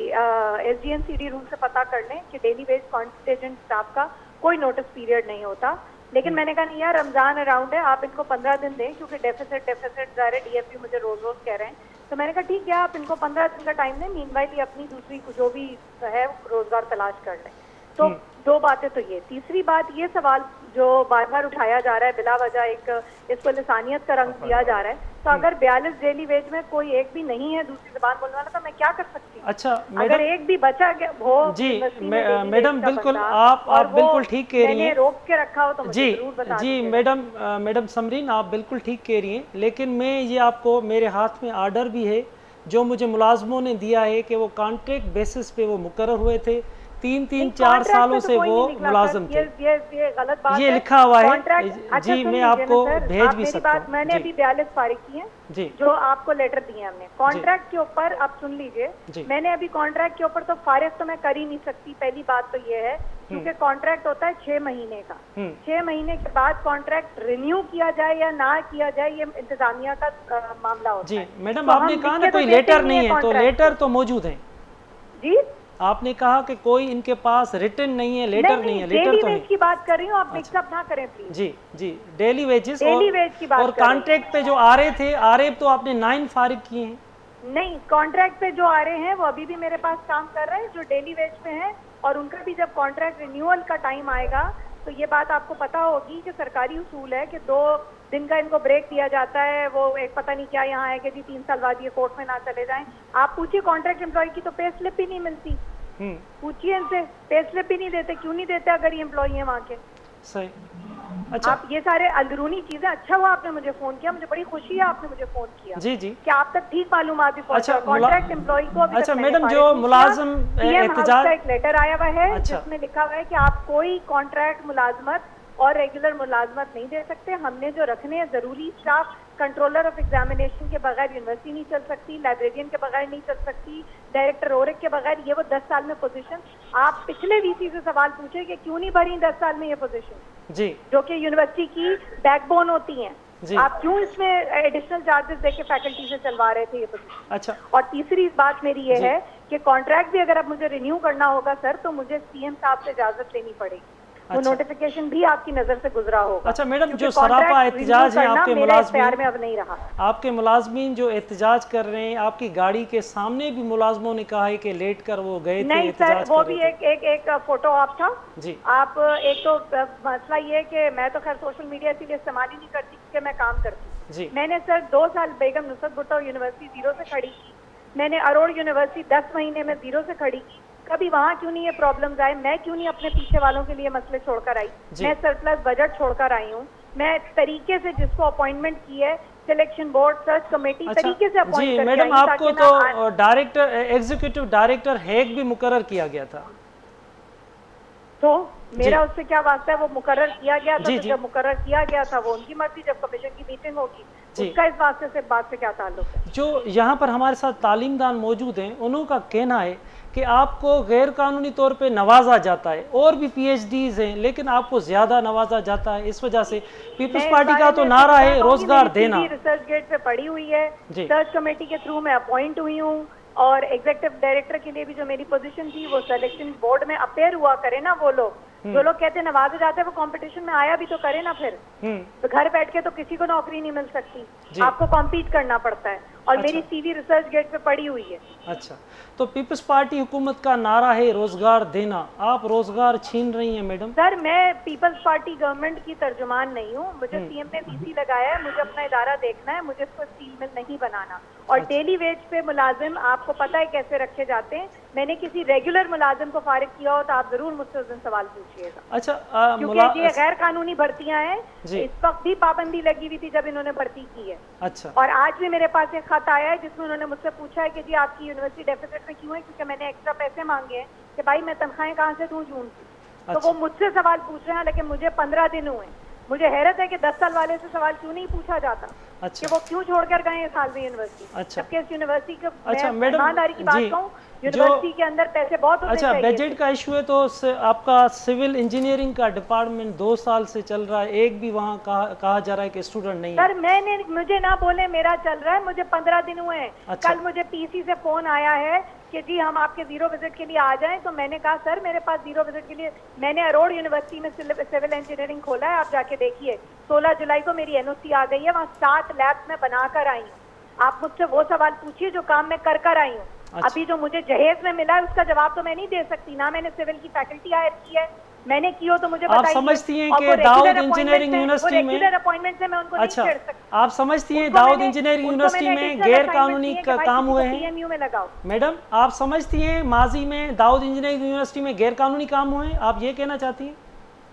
SGNCD रूल से पता कर लें कि डेली वेज कॉन्टिजेंट स्टाफ का कोई नोटिस पीरियड नहीं होता। लेकिन मैंने कहा नहीं यार, रमजान अराउंड है, आप इनको 15 दिन दें, क्योंकि डेफिसिट जा रहे, DFP मुझे रोज रोज कह रहे हैं। तो मैंने कहा ठीक है, आप इनको 15 दिन का टाइम दें, मीनवाइल ये अपनी दूसरी जो भी है रोजगार तलाश कर लें। तो दो बातें तो ये। तीसरी बात, ये सवाल जो बार बार उठाया जा रहा है बिला वजह, एक इसको लिसानियत का रंग दिया जा रहा है। तो अगर 42 डेली वेज में कोई एक भी नहीं है दूसरी जबान बोलने वाला, तो मैं क्या कर सकती हूँ? अच्छा अगर एक भी बचा गया हो जी मैडम, बिल्कुल आप बिल्कुल ठीक कह रही हैं। रोक के रखा हो तो मुझे जरूर बता जी मैडम समरीन, आप बिल्कुल ठीक कह रही हैं। लेकिन मैं ये आपको, मेरे हाथ में आर्डर भी है जो मुझे मुलाजमों ने दिया है कि वो कॉन्ट्रैक्ट बेसिस पे वो मुकर्रर हुए थे। 3-4 सालों से वो मुलाजिम थे। ये गलत बात ये लिखा हुआ है जी, मैं आपको भेज भी सकता हूँ। मैंने अभी 42 फारिग की हैं जी, जो आपको लेटर दिए हमने कॉन्ट्रैक्ट के ऊपर। आप सुन लीजिए, मैंने अभी कॉन्ट्रैक्ट के ऊपर तो फारिग तो मैं कर ही नहीं सकती। पहली बात तो ये है, क्योंकि कॉन्ट्रैक्ट होता है 6 महीने का। 6 महीने के बाद कॉन्ट्रैक्ट रिन्यू किया जाए या ना किया जाए, ये इंतजामिया का मामला होता है। जी मैडम, आपने कहा ना कोई लेटर नहीं है, तो लेटर तो मौजूद है जी। आपने कहा कि कोई इनके पास रिटन नहीं है, लेटर नहीं है। लेटर तो है की बात कर रही हूँ, आप मिक्सअप ना करें प्लीज। जी डेली वेजेस की बात और कॉन्ट्रैक्ट पे जो आ रहे थे, आ रहे तो आपने 9 फारिग किए हैं। नहीं, कॉन्ट्रैक्ट पे जो आ रहे हैं वो अभी भी मेरे पास काम कर रहे हैं, जो डेली वेज पे हैं। और उनका भी जब कॉन्ट्रैक्ट रिन्यूअल का टाइम आएगा तो ये बात आपको पता होगी कि सरकारी उसूल है कि 2 दिन का इनको ब्रेक दिया जाता है। वो एक पता नहीं क्या यहाँ है कि जी 3 साल बाद ये कोर्ट में ना चले जाएं। आप पूछिए कॉन्ट्रैक्ट एम्प्लॉय की तो पे स्लिप ही नहीं मिलती। पूछिए इनसे, पे स्लिप भी नहीं देते। क्यों नहीं देते अगर ये एम्प्लॉय है वहाँ के? सही। अच्छा, आप ये सारे अंदरूनी चीजें, अच्छा हुआ आपने मुझे फोन किया, मुझे बड़ी खुशी है आपने मुझे फोन किया। जी कि आप तक ठीक मालूमात भी पहुंचा। कॉन्ट्रैक्ट एम्प्लॉय को अभी अच्छा मैडम, जो मुलाजिम एहतजाज, एक लेटर आया हुआ है जिसमें लिखा हुआ है कि आप कोई कॉन्ट्रैक्ट मुलाजमत और रेगुलर मुलाजमत नहीं दे सकते। हमने जो रखने हैं जरूरी स्टाफ, कंट्रोलर ऑफ एग्जामिनेशन के बगैर यूनिवर्सिटी नहीं चल सकती, लाइब्रेरियन के बगैर नहीं चल सकती, डायरेक्टर ओरिक के बगैर। ये वो 10 साल में पोजीशन, आप पिछले VC से सवाल पूछे कि क्यों नहीं भरी 10 साल में ये पोजीशन जी, जो कि यूनिवर्सिटी की बैकबोन होती हैं। आप क्यों इसमें एडिशनल चार्जेस देके फैकल्टी से चलवा रहे थे ये पोजीशन? अच्छा, और तीसरी बात मेरी ये है कि कॉन्ट्रैक्ट भी अगर अब मुझे रिन्यू करना होगा सर, तो मुझे CM साहब से इजाजत लेनी पड़ेगी। वो नोटिफिकेशन भी आपकी नजर से गुजरा होगा। अच्छा मैडम, जो सरापा एहतजाज है आपके मुलाजमीन में अब नहीं रहा, आपके मुलाजमीन जो एहतजाज कर रहे हैं, आपकी गाड़ी के सामने भी मुलाजमों ने कहा है कि लेट कर वो गए थे। नहीं सर, वो भी एक फोटो आप था जी। आप एक तो मसला ये कि मैं तो खैर सोशल मीडिया इसीलिए इस्तेमाल ही नहीं करती क्योंकि मैं काम करती जी। मैंने सर 2 साल बेगम नुसरत भुट्टो यूनिवर्सिटी 0 से खड़ी की। मैंने अरोड़ यूनिवर्सिटी 10 महीने में 0 से खड़ी की। कभी वहाँ क्यों नहीं ये प्रॉब्लम्स आए? मैं क्यों नहीं अपने पीछे वालों के लिए मसले छोड़कर आई? मैं सरप्लस बजट छोड़कर आई हूँ। मैं तरीके से जिसको अपॉइंटमेंट की है, सिलेक्शन बोर्ड, सर्च कमेटी, तरीके से अपॉइंट जी। मैडम, आपको तो डायरेक्टर, एग्जीक्यूटिव डायरेक्टर हेग भी मुकर्रर किया गया था, तो मेरा उससे क्या वास्ता है? वो मुकर्रर किया गया था, तो जब मुकर्रर किया गया था वो उनकी मर्जी, जब कमीशन की मीटिंग होगी उसका इस वास्ते से बात से क्या ताल्लुक है? जो यहाँ पर हमारे साथ तालीमदान मौजूद हैं, उनका कहना है कि आपको गैर कानूनी तौर पे नवाजा जाता है, और भी PhDs हैं लेकिन आपको ज्यादा नवाजा जाता है। इस वजह से पीपल्स पार्टी का तो नारा है रोजगार देना। रिसर्च गेट पे पड़ी हुई है, सर्च कमेटी के थ्रू मैं अपॉइंट हुई हूँ, और एग्जीक्यूटिव डायरेक्टर के लिए भी जो मेरी पोजीशन थी वो सिलेक्शन बोर्ड में अपेयर हुआ करे ना वो लोग। जो लोग कहते हैं नवाजे जाते हैं वो कंपटीशन में आया भी तो करे ना। फिर तो घर बैठ के तो किसी को नौकरी नहीं मिल सकती, आपको कॉम्पीट करना पड़ता है। और मेरी CV रिसर्च गेट पे पड़ी हुई है। अच्छा, तो पीपल्स पार्टी हुकूमत का नारा है रोजगार देना, आप रोजगार छीन रही हैं मैडम? सर, मैं पीपल्स पार्टी गवर्नमेंट की तर्जुमान नहीं हूँ। मुझे CM ने VC लगाया है, मुझे अपना इदारा देखना है, मुझे इसको स्टील मिल नहीं बनाना। और डेली वेज पे मुलाजिम आपको पता है कैसे रखे जाते हैं। मैंने किसी रेगुलर मुलाजिम को फारिग किया हो तो आप जरूर मुझसे उस दिन सवाल पूछिएगा। अच्छा, क्योंकि ये गैर कानूनी भर्तियां हैं, इस वक्त भी पाबंदी लगी हुई थी जब इन्होंने भर्ती की है। अच्छा, और आज भी मेरे पास एक खत आया है जिसमें उन्होंने मुझसे पूछा है कि जी आपकी यूनिवर्सिटी डेफिसिट में क्यों है, क्योंकि मैंने एक्स्ट्रा पैसे मांगे हैं कि भाई मैं तनख्वाहें कहाँ से दूं जून की। तो वो मुझसे सवाल पूछ रहे हैं, लेकिन मुझे 15 दिन हुए। मुझे हैरत है कि 10 साल वाले से सवाल क्यों नहीं पूछा जाता कि वो क्यों छोड़कर गए इस हाल में यूनिवर्सिटी। अच्छा, जबकि इस यूनिवर्सिटी के मैडम ईमानदारी की बात कहूँ, यूनिवर्सिटी के अंदर पैसे बहुत होने चाहिए। बजट का इशू है तो आपका सिविल इंजीनियरिंग का डिपार्टमेंट 2 साल से चल रहा है, एक भी वहाँ कहा जा रहा है कि स्टूडेंट नहीं है। सर मुझे ना बोले मेरा चल रहा है, मुझे 15 दिन हुए हैं। अच्छा। कल मुझे पीसी से फोन आया है कि जी हम आपके जीरो विजिट के लिए आ जाएं, तो मैंने कहा सर मेरे पास जीरो विजिट के लिए, मैंने अरोड़ यूनिवर्सिटी में सिविल इंजीनियरिंग खोला है, आप जाके देखिए। 16 जुलाई को मेरी एनओसी आ गई है, वहाँ 60 लैब्स में बनाकर आई हूँ। आप मुझसे वो सवाल पूछिए जो काम मैं कर आई हूँ। अच्छा। अभी जो मुझे जहेज में मिला है उसका जवाब तो मैं नहीं दे सकती, ना मैंने सिविल की फैकल्टी हायर की है, मैंने की हो तो मुझे बताइए। आप समझती हैं कि दाऊद इंजीनियरिंग यूनिवर्सिटी में अपॉइंटमेंट से मैं उनको नहीं छेड़ सकती। आप समझती हैं दाऊद इंजीनियरिंग यूनिवर्सिटी में गैर कानूनी काम हुए हैं? पीएमयू में लगाओ। मैडम, आप समझती हैं माजी में दाऊद इंजीनियरिंग यूनिवर्सिटी में गैर कानूनी काम हुए हैं? आप ये कहना चाहती हैं?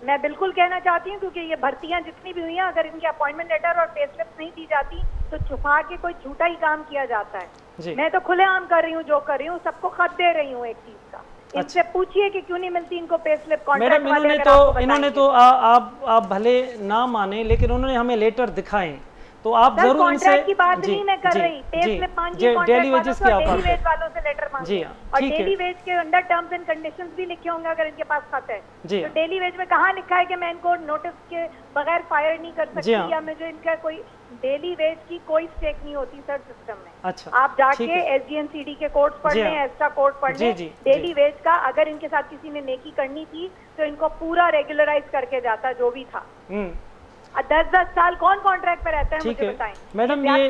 मैं बिल्कुल कहना चाहती हूँ, क्योंकि ये भर्तियां जितनी भी हुई हैं, अगर इनके अपॉइंटमेंट लेटर और पे स्लिप्स नहीं दी जाती तो छुपा के कोई झूठा ही काम किया जाता है। मैं तो खुलेआम कर रही हूँ, जो कर रही हूँ सबको खत दे रही हूँ एक चीज का। इनसे पूछिए कि क्यों नहीं मिलती इनको पे स्लिप कॉन्ट्रैक्ट वाले। इन्होंने तो आप भले ना माने, लेकिन उन्होंने हमें लेटर दिखाए, तो आप जरूर इनसे की बात नहीं मैं कर रही, पे स्लिप मांगिए, डेली वेजेस की डेली वेज वालों से लेटर मांगिए, और डेली वेज के अंडर टर्म्स एंड कंडीशंस भी लिखे होंगे अगर इनके पास खत है। तो डेली वेज में कहाँ लिखा है कि मैं इनको नोटिस के बगैर फायर नहीं कर सकती, या मुझे इनका कोई डेली वेज की कोई स्टेक नहीं होती सर सिस्टम में। अच्छा, आप जाके एसजीएनसीडी के कोर्स पढ़ लें, एक्स्ट्रा कोर्स पढ़ लें डेली वेज का। अगर इनके साथ किसी ने नेकी करनी थी तो इनको पूरा रेगुलराइज करके जाता जो भी था। 10-10 साल कौन कॉन्ट्रैक्ट पे रहता है, मुझे बताएं। मैडम, ये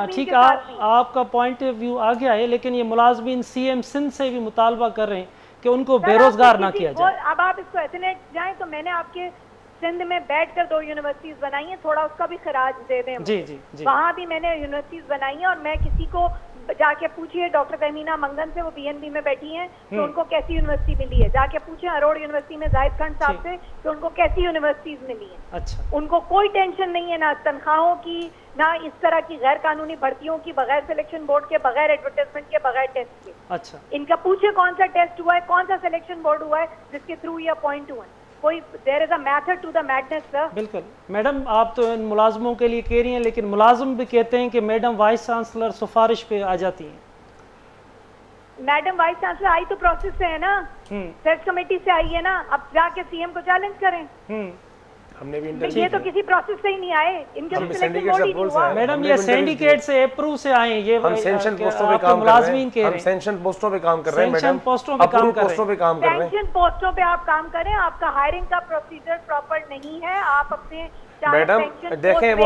ठीक, आपका पॉइंट ऑफ व्यू आ गया है, लेकिन ये मुलाजमीन सीएम सिंध से भी मुतालबा कर रहे हैं कि उनको बेरोजगार ना किया जाए। अब आप इसको एथनेट जाएं तो मैंने आपके सिंध में बैठकर 2 यूनिवर्सिटीज बनाई हैं, थोड़ा उसका भी खराज दे दें। जी। वहाँ भी मैंने यूनिवर्सिटीज बनाई हैं, और मैं किसी को जाके पूछिए, डॉक्टर तहमीना मंगन से, वो बीएनबी में बैठी हैं, तो उनको कैसी यूनिवर्सिटी मिली है। जाके पूछे अरोड़ यूनिवर्सिटी में जाहिद खान साहब से कि उनको कैसी यूनिवर्सिटीज मिली हैं। अच्छा। उनको कोई टेंशन नहीं है, ना तनख्वाहों की, ना इस तरह की गैर कानूनी भर्तियों की, बगैर सिलेक्शन बोर्ड के, बगैर एडवर्टाइजमेंट के, बगैर टेस्ट के। अच्छा। इनका पूछे कौन सा टेस्ट हुआ है, कौन सा सिलेक्शन बोर्ड हुआ है जिसके थ्रू ये अपॉइंट हुए। कोई there is a method to the madness sir. बिल्कुल मैडम, आप तो इन मुलाजमों के लिए कह रही हैं, लेकिन मुलाजिम भी कहते हैं कि मैडम वाइस चांसलर सिफारिश पे आ जाती हैं। मैडम वाइस चांसलर आई तो प्रोसेस से है ना, सर्च कमेटी से आई है ना, अब जाके सीएम को चैलेंज करें। हमने भी ये तो किसी प्रोसेस से ही नहीं आए, इनके तो सिलेक्शन बोर्ड ही नहीं हुआ। मैडम, ये सिंडिकेट से अप्रूव से आए, ये हम सेंक्शन पोस्टों पे काम कर रहे हैं, हम सेंक्शन पोस्टों पे काम कर रहे हैं मैडम, पोस्टों पे काम कर रहे हैं, सेंक्शन पोस्टों पे आप काम करें। आपका हायरिंग का प्रोसीजर प्रॉपर नहीं है। आप अपने मैडम देखें, वो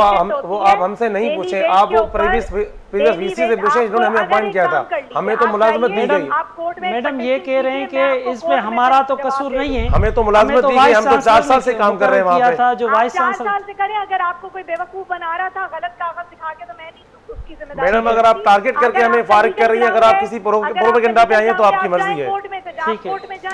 आप हमसे नहीं पूछे, आप वो प्रीवियस वीसी से पूछे, इन्होंने हमें अपॉइंट किया था, हमें तो मुलाजमत दी गई। मैडम ये कह रहे हैं कि इसमें हमारा तो कसूर नहीं है, हमें तो मुलाजमत दी गई, हम तो 4 साल से काम कर रहे हैं वहाँ पे। जो वाइस चांसलर 4 साल से करें, अगर आपको कोई बेवकूफ बना रहा था, गलत कागज दिखा के, तो मैं नहीं उसकी जिम्मेदारी। मैडम, अगर आप टारगेट करके हमें फारिग कर रही हैं, अगर आप किसी प्रोपेगेंडा पे आई हैं तो आपकी मर्जी है। ठीक है,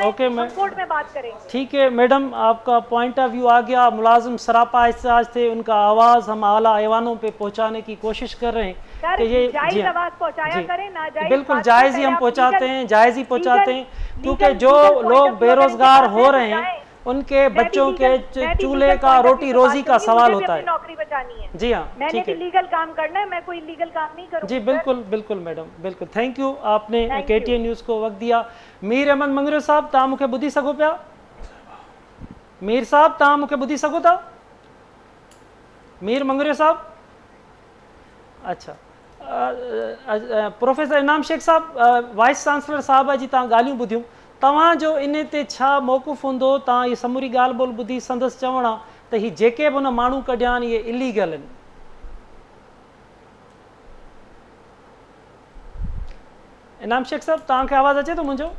ओके, कोर्ट में बात करेंगे। ठीक है मैडम, आपका पॉइंट ऑफ व्यू आ गया। मुलाजिम सरापा एहतजाज थे, उनका आवाज़ हम आला ऐवानों पे पहुंचाने की कोशिश कर रहे हैं कि ये जायज़ आवाज़ पहुंचाया करें, ना जायज़ बिल्कुल जायज़ ही हम पहुंचाते हैं, जायज़ ही पहुंचाते हैं, क्योंकि जो लोग बेरोजगार हो रहे हैं उनके बच्चों के चूल्हे का, रोटी रोजी का सवाल होता है। नौकरी बचानी है। जी हाँ, मैंने भी लीगल काम करना है, मैं कोई इलीगल काम नहीं करूँगी। जी बिल्कुल मैडम, बिल्कुल। थैंक यू, आपने KTN न्यूज़ को वक्त दिया। मीर अहमद मंगरियो साहब, तव्हां मूंखे ॿुधी सघो पिया? मीर साहब, तव्हां मूंखे ॿुधी सघो था? मीर मंगरियो साहब? अच्छा, प्रोफेसर इनाम शेख साहब, वाइस चांसलर साहब जी तव्हां ॻाल्हियूं ॿुधियूं, तव्हांजो इन ते छा मौक़ुफ़ हूंदो? तव्हां इहा समूरी ॻाल्हि ॿोल ॿुधी, संदसि चवण आहे त हीअ जेके बि हुन माण्हू कढिया आहिनि इहे इलीगल आहिनि। इनाम शेख साहब, तव्हांखे आवाज़ अचे थो मुंहिंजो?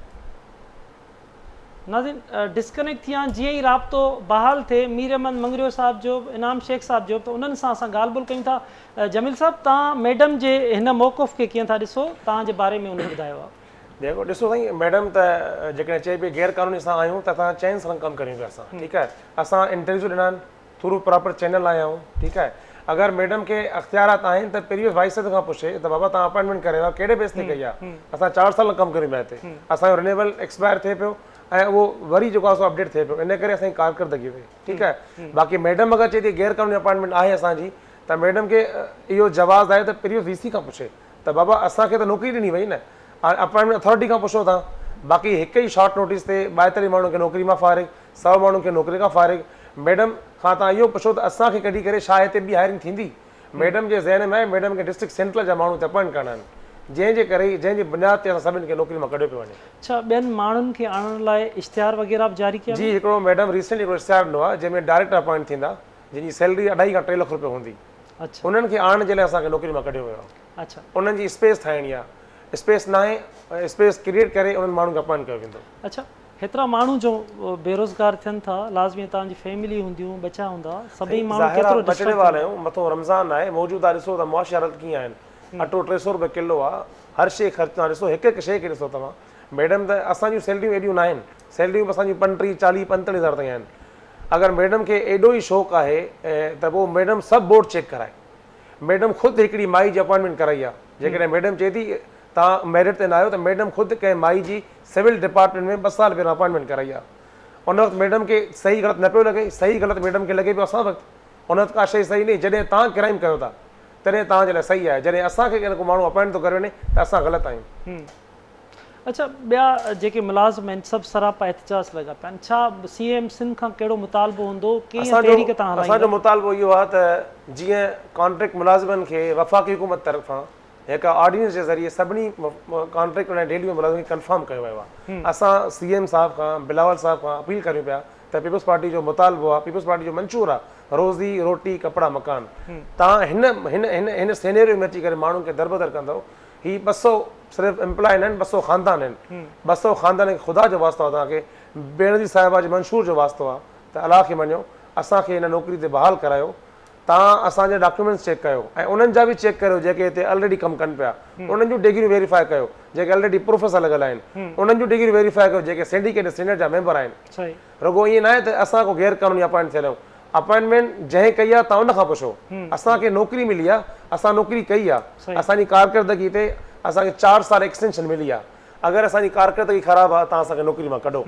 नाज़रीन, डिस्कनेक्ट थी विया। जीअं ई राब्तो बहाल थिए मीर अहमद मंगरियो साहब जो, इनाम शेख साहब जो, त उन्हनि सां असां ॻाल्हि ॿोल कयूं था। जमील साहब, तव्हां मैडम जे हिन मौक़ुफ़ खे कीअं था ॾिसो? तव्हांजे बारे में उन्हनि ॿुधायो आहे। देखो ॾिसो साईं, मैडम त जेकॾहिं चए पई गैर क़ानूनी असां आहियूं त असां चइनि सां कमु करियूं पिया असां, ठीकु आहे। असां इंटरव्यू ॾिना आहिनि, थ्रू प्रॉपर चैनल आया आहियूं, ठीकु आहे। अगरि मैडम खे अख़्तियारात आहिनि त प्रीवियस वाइस खां पुछे त बाबा तव्हां अपॉइंटमेंट करे विया कहिड़े बेस ते कई आहे। असां 4 साल कमु करियूं पिया हिते, असांजो रिन्यूएबल एक्सपायर थिए पियो ऐं उहो वरी जेको आहे सो अपडेट थिए पियो, इन करे असांजी कारकर्दगी हुई, ठीकु आहे। बाक़ी मैडम अगरि चए थी गैर क़ानूनी अपॉइंटमेंट आहे असांजी, त मैडम खे इहो जवाबु आहे त प्रीवियस VC खां पुछे त बाबा असांखे त नौकिरी ॾिनी वई न, अपॉइंटमेंट अथॉरिटी खां पुछो तव्हां। बाक़ी हिकु ई शॉर्ट नोटिस ते 42 माण्हुनि खे नौकिरी मां फारिग, 100 माण्हुनि खे नौकिरी खां फारिग। मैडम खां तव्हां इहो पुछो त असांखे कढी करे छा हिते ॿी हायरिंग थींदी। मैडम जे ज़हन में आहे मैडम खे डिस्ट्रिक्ट सेंट्रल जा माण्हू अपॉइंट करणा आहिनि, जंहिंजे करे जंहिंजी बुनियाद ते असां सभिनि खे नौकिरी मां कढियो पियो वञे। अच्छा, ॿियनि माण्हुनि खे आणण लाइ इश्तिहार वग़ैरह बि जारी कया? जी, हिकिड़ो मैडम रिसेंटली हिकिड़ो इश्तिहार ॾिनो आहे जंहिंमें डायरेक्टर अपॉइंट थींदा, जंहिंजी सैलरी 2.5 खां 3 लख रुपए हूंदी। अच्छा, उन्हनि खे आणण जे लाइ असांखे नौकिरी मां कढियो वियो आहे। अच्छा, उन्हनि जी स्पेस ठाहिणी आहे, स्पेस न आहे, स्पेस क्रिएट करे उन्हनि माण्हुनि खे अपॉइंट कयो वेंदो। अच्छा, हेतिरा माण्हू जो बेरोज़गार थियनि था, लाज़मी तव्हांजी फैमिली हूंदियूं, बच्चा हूंदा, सभई माण्हू केतिरो बचड़े वारा आहियूं, मथो रमज़ान आहे, मौजूदा ॾिसो त मुआशी हालत कीअं आहिनि। अटो 300 रुपए किलो आहे, हर शइ ख़र्च तव्हां ॾिसो, हिकु हिकु शइ खे ॾिसो तव्हां। मैडम त असांजियूं सैलरियूं एॾियूं न आहिनि, सैलरियूं असांजियूं 35, 40, 45 हज़ार ताईं आहिनि। अगरि मैडम खे एॾो ई शौक़ु आहे त पोइ मैडम सभु बोर्ड चेक कराए। मैडम ख़ुदि हिकिड़ी माई जी अपॉइंटमेंट कराई आहे। जेकॾहिं मैडम चए थी तव्हां मेरिट ते न आहियो त मैडम ख़ुदि कंहिं माई जी सिविल डिपार्टमेंट में 2 साल पहिरियों अपॉइंटमेंट कराई आहे। उन वक़्तु मैडम खे सही ग़लति न पियो लॻे, सही ग़लति मैडम खे लॻे पियो असां वक़्तु, उन वक़्तु का शइ सही न। जॾहिं तव्हां क्राइम कयो था तॾहिं तव्हांजे लाइ सही आहे, जॾहिं असांखे को माण्हू अपॉइंट थो करे वञे त असां ग़लति आहियूं। अच्छा, ॿिया जेके मुलाज़िम आहिनि सभु सरापा एहतिजाज लॻा पिया आहिनि, छा CM सिंध खां कहिड़ो मुतालबो हूंदो? असांजो मुतालबो इहो आहे त जीअं कॉन्ट्रैक्ट मुलाज़िमनि खे वफ़ाक़ी हुकूमत तरफ़ां हिकु ऑर्डिनेंस जे ज़रिए सभिनी कॉन्ट्रैक्ट ऐं डेली मुलाज़िम खे कंफर्म कयो वियो आहे। असां CM साहिब खां, बिलावल साहिब खां अपील करियूं पिया त पीपल्स पार्टी जो मुतालबो आहे, पीपल्स पार्टी जो मंशूर आहे, रोज़ी रोटी कपिड़ा मकान। तव्हां हिन सेनेरियो में अची करे माण्हुनि खे दरबदर कंदव। ही 200 सिर्फ़ु एम्प्लॉय आहिनि, 200 ख़ानदान आहिनि। 200 ख़ानदान खे ख़ुदा जो वास्तो आहे, तव्हांखे बेनज़ीर साहिबा जे मंशूर जो वास्तो आहे त अलाह खे मञो, असांखे हिन नौकिरी ते बहाल करायो। तव्हां असांजा डॉक्यूमेंट्स चेक कयो ऐं उन्हनि जा बि चेक कयो जेके हिते ऑलरेडी कमु कनि पिया, उन्हनि जूं डिग्रियूं वेरीफाई कयो, जेके ऑलरेडी प्रोफेसर लॻल आहिनि उन्हनि जूं डिग्रियूं वेरीफाई कयो, जेके सिंडिकेट सीनियर जा मेंबर आहिनि। रुगो ईअं न आहे त असां को गैर क़ानूनी अपॉइंट थियल आहियूं। अपॉइंटमेंट जंहिं कई आहे तव्हां उन खां पुछो। असांखे नौकिरी मिली आहे, असां नौकिरी कई आहे, असांजी कारकर्दगी ते असांखे 4 साल एक्सटेंशन मिली आहे। अगरि असांजी कारकर्दगी ख़राबु आहे तव्हां असांखे नौकिरी मां कढो।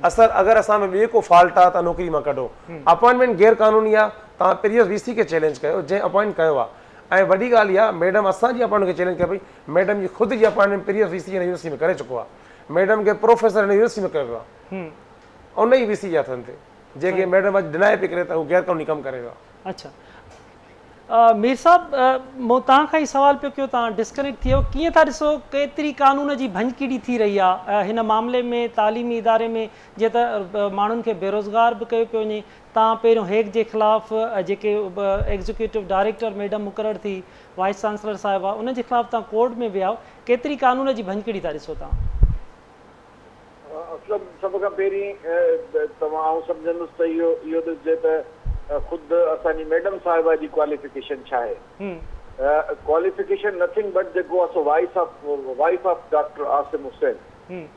अगरि असां में ॿिए को फॉल्ट आहे त नौकिरी मां कढो। अपॉइंटमेंट गैर क़ानूनी आहे, तव्हां प्रीवियस VC खे चैलेंज कयो जंहिं अपॉइंट कयो आहे। ऐं वॾी ॻाल्हि इहा, मैडम असांजी अपॉइंटमेंट खे चैलेंज कयो पई। मैडम जी ख़ुदि जी अपॉइंटमेंट प्रीवियस VC यूनिवर्सिटी में करे चुको आहे। मैडम खे प्रोफेसर हिन यूनिवर्सिटी में कयो वियो आहे, उन ई VC जे हथनि ते, जेके मैडम अॼु डिनाए पई करे त हू गैर क़ानूनी कमु करे वियो आहे। अच्छा, मीर साहब, मूं तव्हां खां ई सवाल पियो कयो, तव्हां डिस्कनेक्ट थी वियो। कीअं था ॾिसो केतिरी कानून जी भंजकिड़ी थी रही आहे हिन मामले में, तालीमी इदारे में, जीअं त माण्हुनि खे बेरोज़गार बि कयो पियो वञे। तव्हां पहिरियों हेग जे ख़िलाफ़ जेके एग्जीक्यूटिव डायरेक्टर मैडम मुक़ररु थी, वाइस चांसलर साहिबा, उन जे ख़िलाफ़ तव्हां कोर्ट में विया, केतिरी कानून जी भंजकिड़ी था ॾिसो तव्हां? सभ खां पहिरीं तव्हां सम्झंदुसि त इहो ॾिसजे त ख़ुदि असांजी मैडम साहिबा जी क्वालिफिकेशन छा आहे। क्वालिफिकेशन नथिंग बट जेको आहे सो wife of doctor Asim Hussain,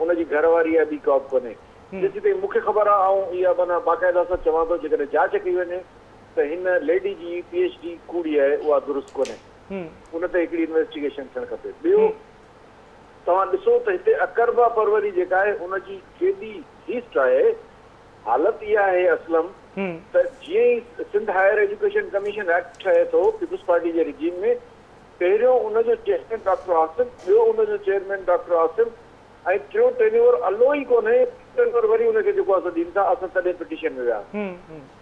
उनजी घरवारी आहे, ॿी का बि कोन्हे। जेसीं ताईं मूंखे ख़बर आहे, ऐं इहा माना बाक़ाइदा सां चवां थो, जेकॾहिं जांच कई वञे त हिन लेडी जी PhD कूड़ी आहे, उहा दुरुस्त कोन्हे। उन ते हिकिड़ी इन्वेस्टिगेशन थियणु खपे। ॿियो, तव्हां ॾिसो त हिते अकरबा परवरी जेका आहे उनजी केॾी हीस्ट आहे। हालत इहा आहे असलम त जीअं ई Sindh higher education commission act ठहे थो पीपल्स पार्टी जे रिजीम में, पहिरियों उनजो चेयरमैन डॉक्टर आसिम, ॿियो उनजो चेयरमैन डॉक्टर आसिम, ऐं टियों टेन्योर अलो ई कोन्हे। टेन्योर वरी उनखे जेको आहे ॾींदा, असां तॾहिं पिटीशन में वियासीं।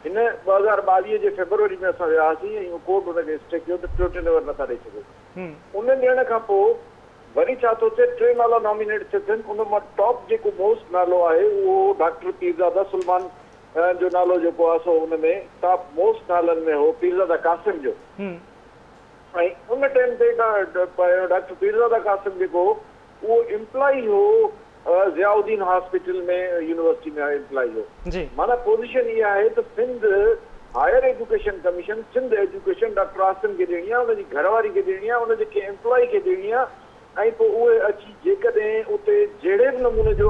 हिन 2022 जे फेब्रुवरी में असां वियासीं ऐं कोर्ट उनखे स्टे कयो त टियों टेन्योर नथा ॾेई सघूं। उन ॾियण खां पोइ वरी छा थो थिए, 3 नाला नॉमिनेट थिए थियनि। उन मां टॉप जेको मोस्ट नालो आहे उहो डॉक्टर पीरज़ादा सुल्तान जो नालो जेको आहे सो उनमें टॉप मोस्ट नालनि में हो पीरज़ादा कासिम जो। ऐं उन टाइम ते डॉक्टर पीरज़ादा कासिम जेको उहो एम्प्लॉई हो ज़ियाउद्दीन हॉस्पिटल में, यूनिवर्सिटी में एम्प्लॉई हो। माना पोजीशन इहा आहे त Sindh higher education commission, Sindh education doctor Asim खे ॾियणी आहे, उनजी घरवारी खे ॾियणी आहे, उन जेके एम्प्लॉई खे ॾियणी आहे, ऐं पोइ उहे अची जेकॾहिं उते जहिड़े बि नमूने जो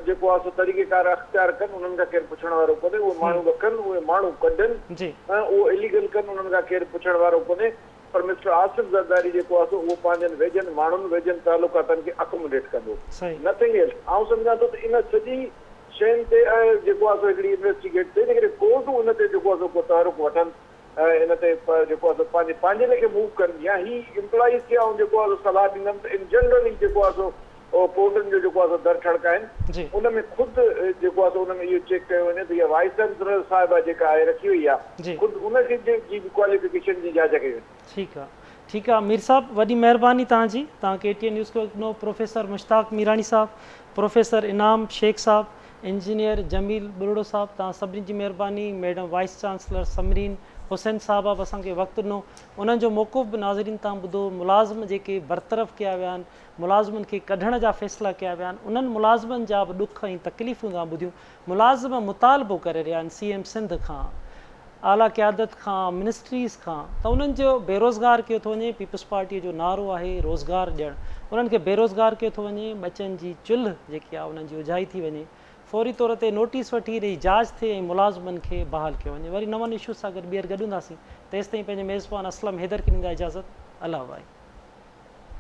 जेको आहे सो तरीक़ेकार अख़्तियार कनि उन्हनि खां केरु पुछण वारो कोन्हे, उहे माण्हू रखनि, उहे माण्हू कढनि ऐं उहो इलीगल कनि, उन्हनि खां केरु पुछण वारो कोन्हे। पर मिस्टर आसिफ ज़रदारी जेको आहे सो उहो पंहिंजनि वेझनि माण्हुनि वेझनि तालुकातनि खे अकोमोडेट कंदो, नथिंग एल्स। आउं सम्झां थो त इन सॼी शयुनि ते जेको आहे सो हिकिड़ी इन्वेस्टिगेट थिए, इन करे कोर्टूं उन ते जेको आहे सो को तहरुक वठनि, इन ते जेको आहे सो पंहिंजे लेखे मूव कनि, या ही इम्प्लाइज़ खे आउं जेको आहे सलाह ॾींदमि त इन जनरली जेको आहे सो कोर्टनि जो जेको आहे सो दर ठड़काइनि, उन में ख़ुदि जेको आहे सो उन में इहो चेक कयो वञे त इहा वाइस चांसलर साहिबा जेका आहे रखी वई आहे, ख़ुदि उनखे जी क्वालिफिकेशन जी जांच कई वञे। ठीकु आहे, ठीकु आहे। मीर साहब वॾी महिरबानी तव्हांजी। तव्हां KTN न्यूज़ को ॾिनो। प्रोफेसर मुश्ताक मीरानी साहब, प्रोफेसर इनाम शेख साहब, इंजीनियर जमील बुरड़ो साहब, तव्हां सभिनी जी महिरबानी। Madam vice chancellor Samreen Hussain साहब बि असांखे वक़्तु ॾिनो, उन्हनि जो मौक़ूफ़ बि नाज़रीन तव्हां ॿुधो। मुलाज़िम जेके बरतरफ़ कया विया आहिनि, मुलाज़िमनि खे कढण जा फ़ैसिला कया विया आहिनि, उन्हनि मुलाज़िमनि जा बि ॾुख ऐं तकलीफ़ूं तव्हां ॿुधियूं। मुलाज़िम मुतालबो करे रहिया आहिनि CM सिंध खां, आला क़यादत खां, मिनिस्ट्रीज़ खां, त उन्हनि जो बेरोज़गार कयो थो वञे। पीपल्स पार्टीअ जो नारो आहे रोज़गार ॾियणु, उन्हनि खे बेरोज़गार कयो थो वञे। बचनि जी चुल्ह जेकी आहे उन्हनि जी उजाई थी वञे, फौरी तौर ते नोटिस वठी रही जांच थिए ऐं मुलाज़िमनि खे बहाल कयो वञे। वरी नवनि इशू सां गॾु ॿीहर गॾूंदासीं। तेसिताईं पंहिंजे मेज़बान असलम हैदर खे ॾींदा इजाज़त। अल्लाह भाई।